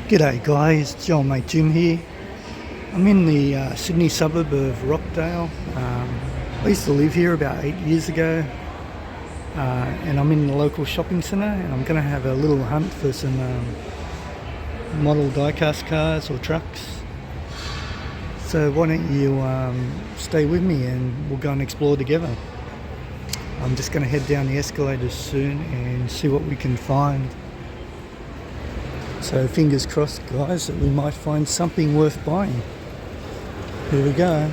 G'day guys, it's your old mate Jim here. I'm in the Sydney suburb of Rockdale. I used to live here about 8 years ago, and I'm in the local shopping centre, and I'm going to have a little hunt for some model diecast cars or trucks. So why don't you stay with me and we'll go and explore together. I'm just going to head down the escalators soon and see what we can find. So fingers crossed guys that we might find something worth buying. Here we go.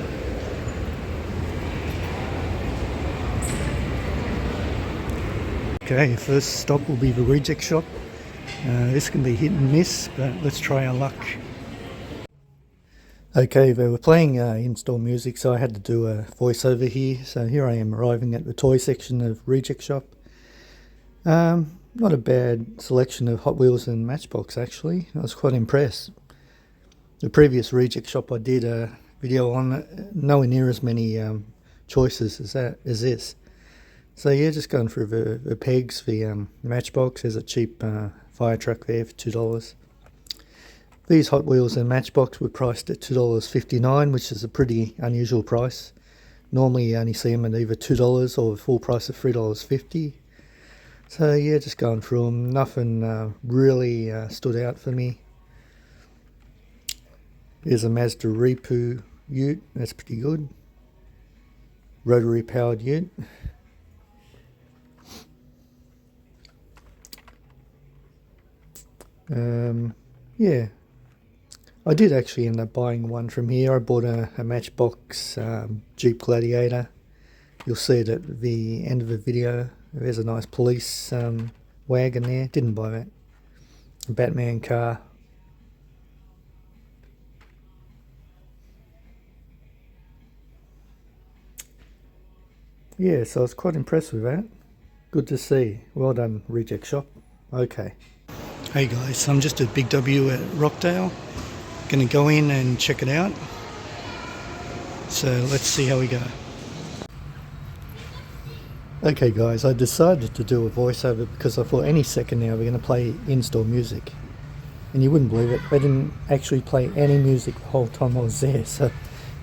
Okay, first stop will be the reject shop. This can be hit and miss, but let's try our luck. Okay, they were playing in-store music, so I had to do a voiceover here. So here I am arriving at the toy section of reject shop. Not a bad selection of Hot Wheels and Matchbox actually. I was quite impressed. The previous reject shop I did a video on, nowhere near as many choices as this. So yeah, just going through the pegs, the Matchbox. There's a cheap fire truck there for $2. These Hot Wheels and Matchbox were priced at $2.59, which is a pretty unusual price. Normally you only see them at either $2 or the full price of $3.50. So yeah, just going through them, nothing really stood out for me. Here's a Mazda Repu ute, that's pretty good. Rotary powered ute. Yeah, I did actually end up buying one from here. I bought a Matchbox Jeep Gladiator. You'll see it at the end of the video. There's a nice police wagon there. Didn't buy that. A Batman car. Yeah, so I was quite impressed with that. Good to see. Well done, reject shop. Okay. Hey guys, I'm just at Big W at Rockdale. Gonna go in and check it out. So let's see how we go. Okay guys, I decided to do a voiceover because I thought any second now we're going to play in-store music. And you wouldn't believe it, they didn't actually play any music the whole time I was there, so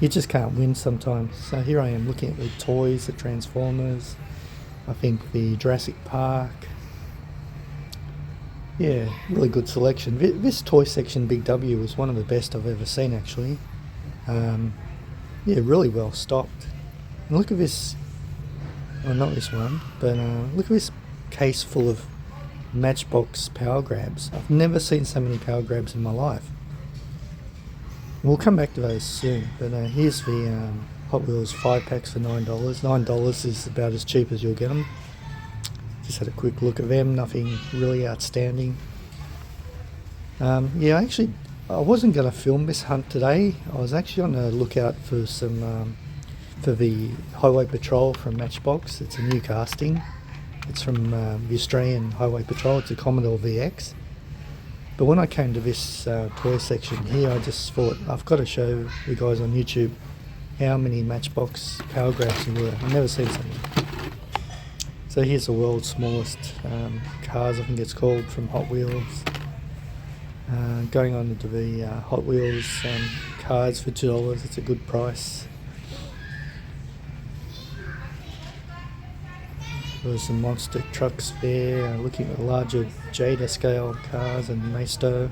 you just can't win sometimes. So here I am looking at the toys, the Transformers, I think the Jurassic Park. Yeah, really good selection. This toy section, Big W, was one of the best I've ever seen actually. Yeah, really well stocked. And look at this. Oh, not this one, but look at this case full of Matchbox power grabs. I've never seen so many power grabs in my life. We'll come back to those soon, but here's the Hot Wheels 5 packs for $9. $9 is about as cheap as you'll get them. Just had a quick look at them, nothing really outstanding. Yeah, actually, I wasn't going to film this hunt today. I was actually on the lookout for some for the Highway Patrol from Matchbox. It's a new casting. It's from the Australian Highway Patrol. It's a Commodore VX. But when I came to this toy section here, I just thought I've got to show you guys on YouTube how many Matchbox power grabs there were. I've never seen something. So here's the world's smallest cars, I think it's called, from Hot Wheels. Going on to the Hot Wheels cars for $2. It's a good price. There's some monster trucks there, looking at the larger Jada scale cars and Maisto.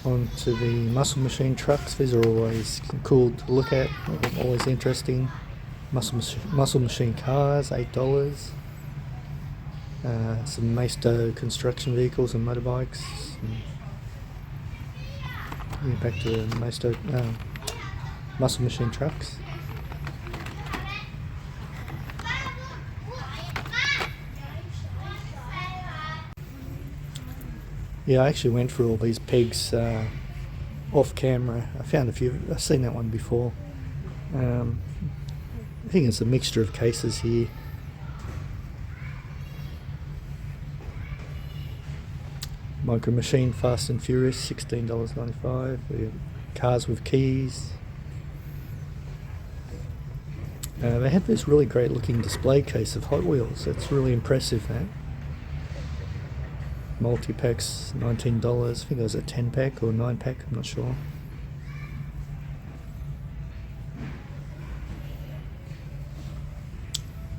On to the muscle machine trucks. These are always cool to look at, always interesting. Muscle machine cars, $8. Some Maisto construction vehicles and motorbikes. Yeah, back to the Maisto muscle machine trucks. Yeah, I actually went through all these pegs off camera. I found a few. I've seen that one before. I think it's a mixture of cases here. Micro Machine Fast and Furious, $16.95. Cars with keys. They have this really great looking display case of Hot Wheels. It's really impressive, that. Multi-packs, $19. I think it was a 10-pack or 9-pack, I'm not sure.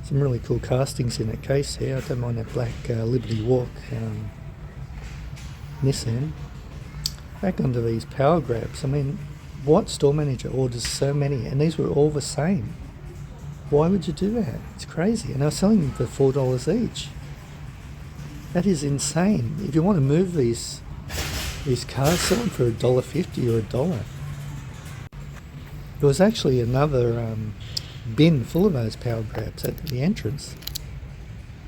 Some really cool castings in that case here. I don't mind that black Liberty Walk Nissan. Back onto these power grabs. I mean, what store manager orders so many? And these were all the same. Why would you do that? It's crazy. And they're selling them for $4 each. That is insane. If you want to move these cars, sell them for $1.50 or $1. There was actually another bin full of those power grabs at the entrance.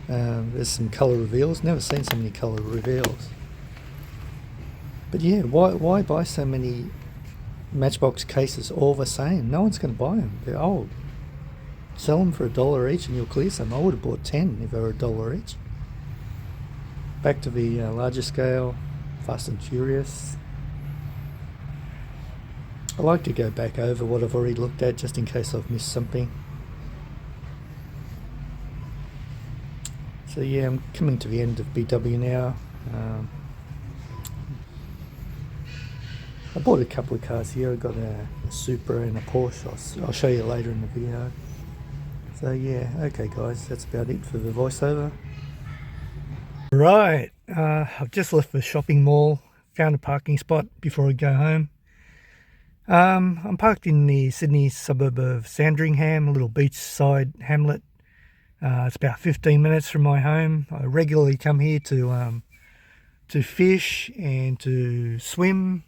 There's some colour reveals. Never seen so many colour reveals. But yeah, why buy so many Matchbox cases all the same? No one's going to buy them. They're old. Sell them for $1 each and you'll clear some. I would have bought 10 if they were $1 each. Back to the larger scale, Fast and Furious. I like to go back over what I've already looked at just in case I've missed something. So yeah, I'm coming to the end of BW now. I bought a couple of cars here. I got a Supra and a Porsche. I'll show you later in the video. So yeah, okay guys, that's about it for the voiceover. Right, I've just left the shopping mall, found a parking spot before I go home. I'm parked in the Sydney suburb of Sandringham, a little beachside hamlet. It's about 15 minutes from my home. I regularly come here to fish and to swim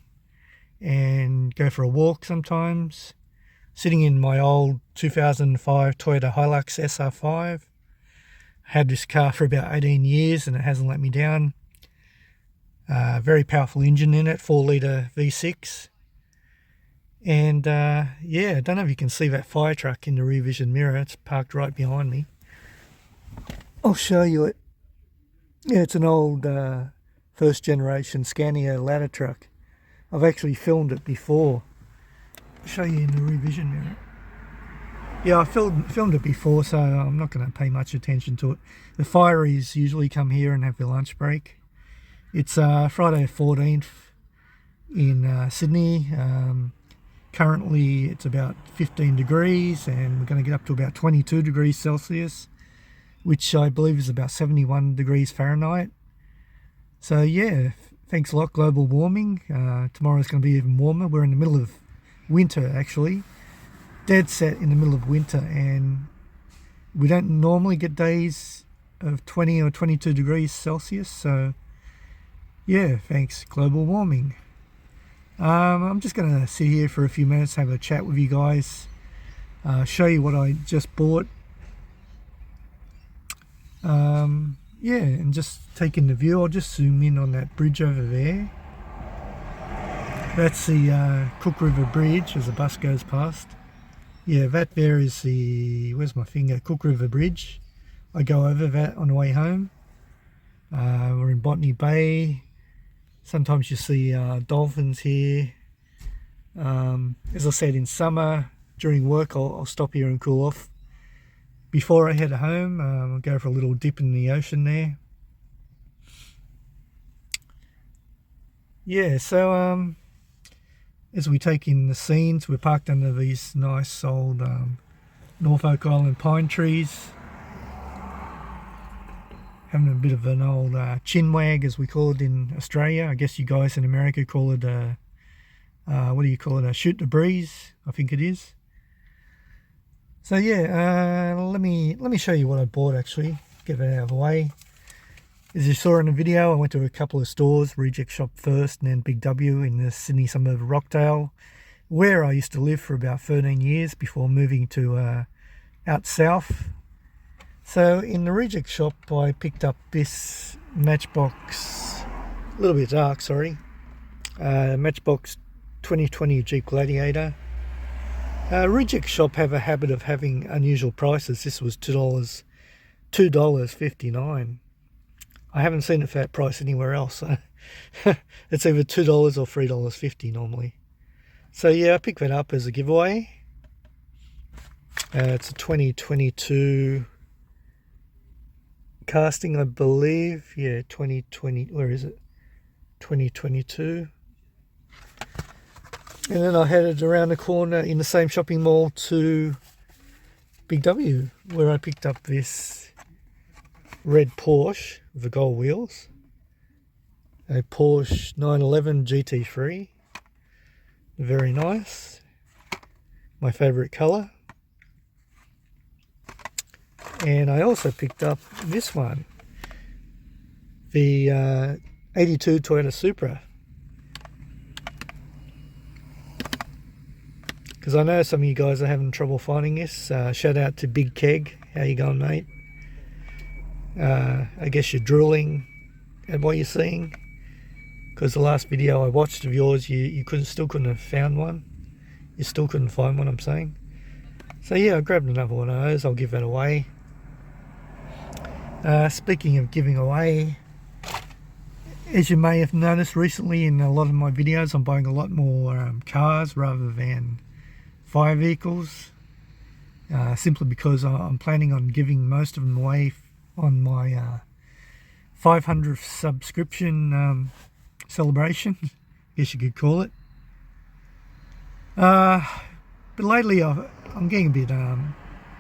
and go for a walk sometimes. Sitting in my old 2005 Toyota Hilux SR5. Had this car for about 18 years and it hasn't let me down. Very powerful engine in it, 4-litre V6. And yeah, I don't know if you can see that fire truck in the rear vision mirror. It's parked right behind me. I'll show you it. Yeah, it's an old first generation Scania ladder truck. I've actually filmed it before. I'll show you in the rear vision mirror. Yeah, I filmed it before, so I'm not going to pay much attention to it. The fireys usually come here and have their lunch break. It's Friday 14th in Sydney. Currently it's about 15 degrees and we're going to get up to about 22 degrees Celsius, which I believe is about 71 degrees Fahrenheit. So yeah, thanks a lot, global warming. Tomorrow's going to be even warmer. We're in the middle of winter actually. Dead set in the middle of winter, and we don't normally get days of 20 or 22 degrees Celsius, so yeah, thanks global warming. I'm just going to sit here for a few minutes, have a chat with you guys, show you what I just bought, yeah, and just take in the view. I'll just zoom in on that bridge over there. That's the Cook River Bridge as the bus goes past. Yeah, that there is the, where's my finger, Cook River Bridge. I go over that on the way home. We're in Botany Bay. Sometimes you see dolphins here. As I said, in summer, during work, I'll stop here and cool off. Before I head home, I'll go for a little dip in the ocean there. Yeah, so as we take in the scenes, we're parked under these nice old Norfolk Island pine trees. Having a bit of an old chinwag, as we call it in Australia. I guess you guys in America call it what do you call it? A shoot the breeze, I think it is. So yeah, let me show you what I bought actually. Get it out of the way. As you saw in the video, I went to a couple of stores, Reject Shop first and then Big W in the Sydney suburb of Rockdale, where I used to live for about 13 years before moving to out south. So in the Reject Shop I picked up this Matchbox, a little bit dark, sorry, Matchbox 2020 Jeep Gladiator. Reject Shop have a habit of having unusual prices. This was $2.59. I haven't seen it for that price anywhere else. It's either $2 or $3.50 normally. So yeah, I picked that up as a giveaway. It's a 2022 casting, I believe. Yeah, 2020. Where is it? 2022. And then I headed around the corner in the same shopping mall to Big W, where I picked up this red Porsche with the gold wheels. A Porsche 911 GT3. Very nice. My favourite colour. And I also picked up this one, the 82 Toyota Supra. Because I know some of you guys are having trouble finding this. Shout out to Big Keg. How you going, mate? I guess you're drooling at what you're seeing. Because the last video I watched of yours, you still couldn't have found one. You still couldn't find one, I'm saying. So yeah, I grabbed another one of those. I'll give that away. Speaking of giving away, as you may have noticed recently in a lot of my videos, I'm buying a lot more cars rather than fire vehicles. Simply because I'm planning on giving most of them away on my 500th subscription celebration, I guess you could call it. But lately I'm getting a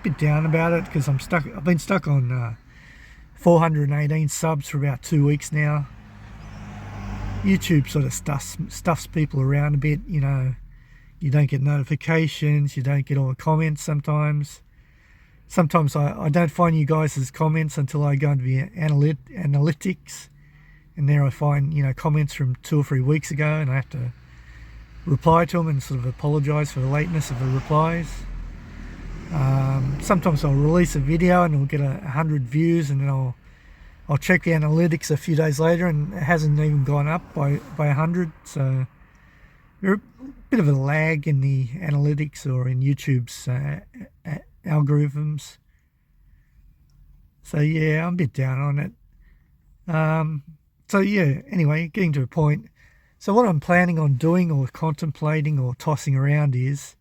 bit down about it because I've been stuck on 418 subs for about 2 weeks now. YouTube sort of stuffs people around a bit, you know. You don't get notifications, you don't get all the comments sometimes. Sometimes I don't find you guys' comments until I go into the analytics, and there I find, you know, comments from 2 or 3 weeks ago, and I have to reply to them and sort of apologise for the lateness of the replies. Sometimes I'll release a video and it'll get 100 views, and then I'll check the analytics a few days later and it hasn't even gone up by 100. So there's a bit of a lag in the analytics or in YouTube's algorithms. So yeah, I'm a bit down on it. So yeah, anyway, getting to a point. So what I'm planning on doing or contemplating or tossing around is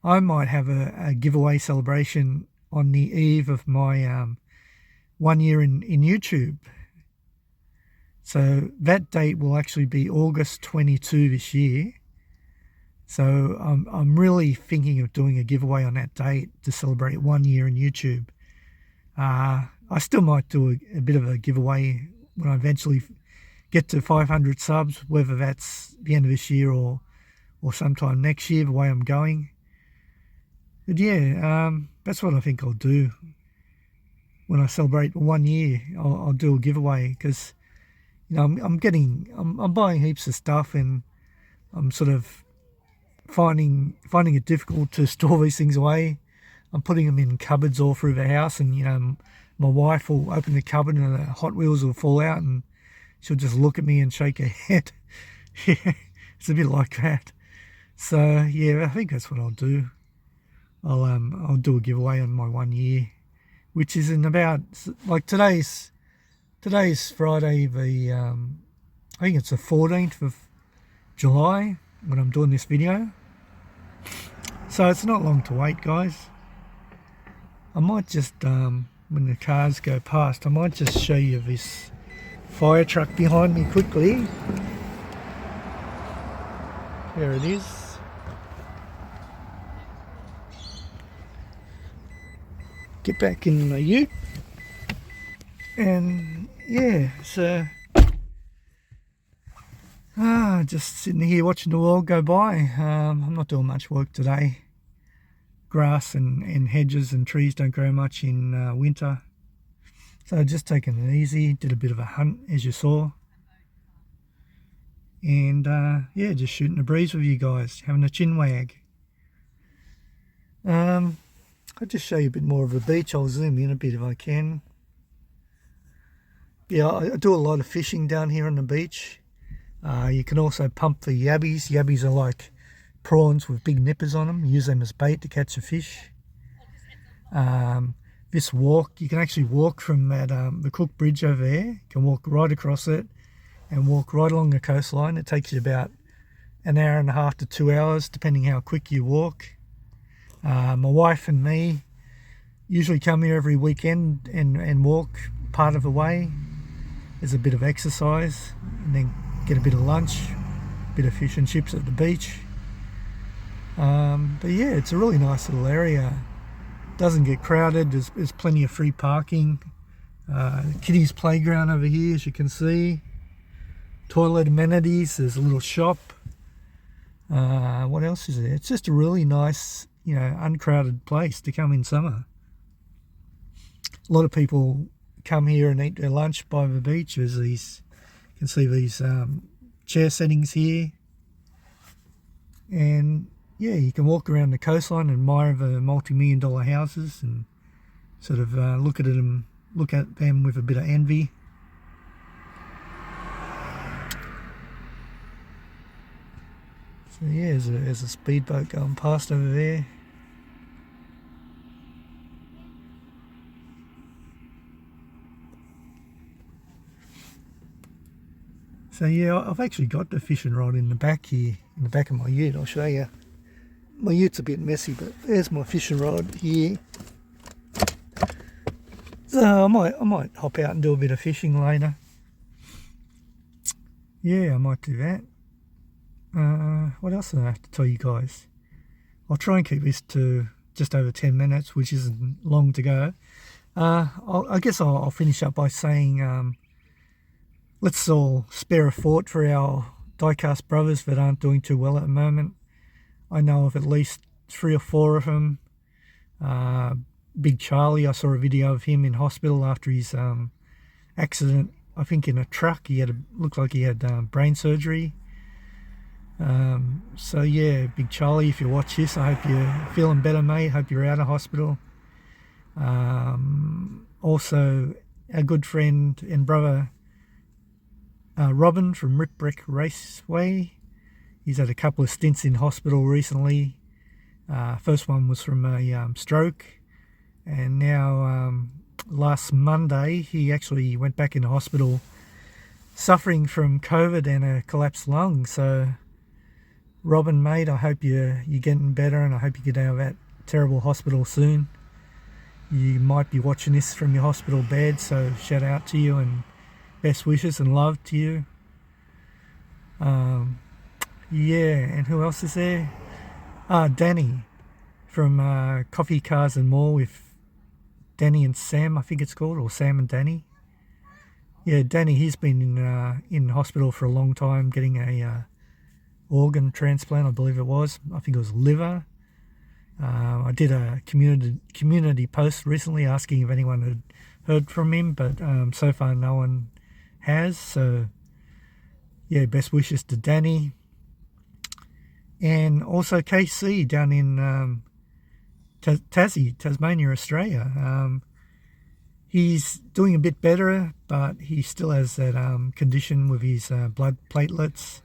I might have a giveaway celebration on the eve of my 1 year in YouTube. So that date will actually be August 22 this year. So I'm really thinking of doing a giveaway on that date to celebrate 1 year in YouTube. I still might do a bit of a giveaway when I eventually get to 500 subs, whether that's the end of this year or sometime next year, the way I'm going. But yeah, that's what I think I'll do. When I celebrate 1 year, I'll do a giveaway because, you know, I'm buying heaps of stuff, and I'm sort of finding it difficult to store these things away. I'm putting them in cupboards all through the house, and, you know, my wife will open the cupboard and the Hot Wheels will fall out, and she'll just look at me and shake her head. Yeah, it's a bit like that. So yeah, I think that's what I'll do. I'll do a giveaway on my 1 year, which is in about, like, today's Friday, the I think it's the 14th of July when I'm doing this video. So it's not long to wait, guys. I might just when the cars go past, I might just show you this fire truck behind me quickly. There it is. Get back in the ute, and yeah, so just sitting here watching the world go by. I'm not doing much work today. Grass and hedges and trees don't grow much in winter, so just taking it easy. Did a bit of a hunt, as you saw, and yeah, just shooting a breeze with you guys, having a chin wag. I'll just show you a bit more of the beach. I'll zoom in a bit if I can. Yeah, I do a lot of fishing down here on the beach. You can also pump the yabbies. Yabbies are like prawns with big nippers on them. Use them as bait to catch a fish. This walk, you can actually walk from that the Cook Bridge over there. You can walk right across it and walk right along the coastline. It takes you about an hour and a half to 2 hours, depending how quick you walk. My wife and me usually come here every weekend and walk part of the way. There's a bit of exercise and then get a bit of lunch, a bit of fish and chips at the beach. But yeah, it's a really nice little area. Doesn't get crowded. There's plenty of free parking. Kiddies playground over here, as you can see. Toilet amenities. There's a little shop. What else is there? It's just a really nice, uncrowded place to come in summer. A lot of people come here and eat their lunch by the beach. There's these, you can see these chair settings here. And yeah, you can walk around the coastline and admire the multi-million-dollar houses and sort of look at them with a bit of envy. So yeah, there's a speedboat going past over there. So yeah, I've actually got the fishing rod in the back here, in the back of my ute. I'll show you. My ute's a bit messy, but there's my fishing rod here. So I might hop out and do a bit of fishing later. Yeah, I might do that. What else do I have to tell you guys? I'll try and keep this to just over 10 minutes, which isn't long to go. I guess I'll finish up by saying let's all spare a thought for our diecast brothers that aren't doing too well at the moment. I know of at least 3 or 4 of them. Big Charlie, I saw a video of him in hospital after his accident, I think in a truck. Looked like he had brain surgery. So yeah, Big Charlie, if you watch this, I hope you're feeling better, mate. Hope you're out of hospital. Also, our good friend and brother Robin from Ripwreck Raceway. He's had a couple of stints in hospital recently. First one was from a stroke, and now last Monday he actually went back into hospital suffering from COVID and a collapsed lung. So Robin, mate, I hope you're getting better, and I hope you get out of that terrible hospital soon. You might be watching this from your hospital bed, so shout out to you and best wishes and love to you. Yeah, and who else is there? Danny from Coffee, Cars and More with Danny and Sam, I think it's called, or Sam and Danny. Yeah, Danny, he's been in hospital for a long time getting a organ transplant, I believe it was. I think it was liver. I did a community post recently asking if anyone had heard from him, but so far no one has. So yeah, best wishes to Danny. And also KC down in Tasmania, Australia. He's doing a bit better, but he still has that condition with his blood platelets.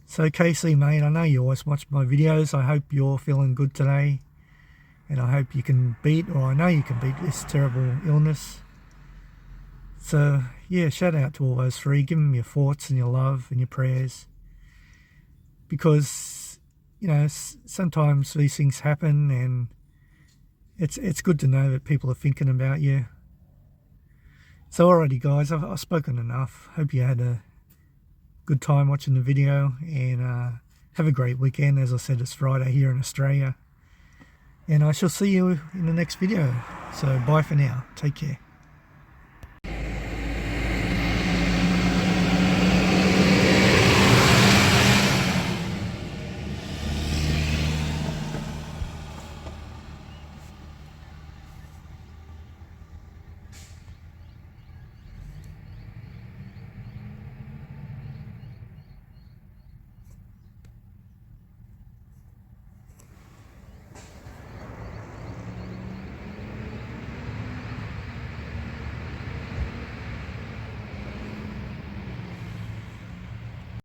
So KC, mate, I know you always watch my videos. I hope you're feeling good today, and I hope you can I know you can beat this terrible illness. So yeah, shout out to all those 3. Give them your thoughts and your love and your prayers, because sometimes these things happen, and it's good to know that people are thinking about you. So alrighty guys, I've spoken enough. Hope you had a good time watching the video, and have a great weekend. As I said, it's Friday here in Australia, and I shall see you in the next video. So bye for now. Take care.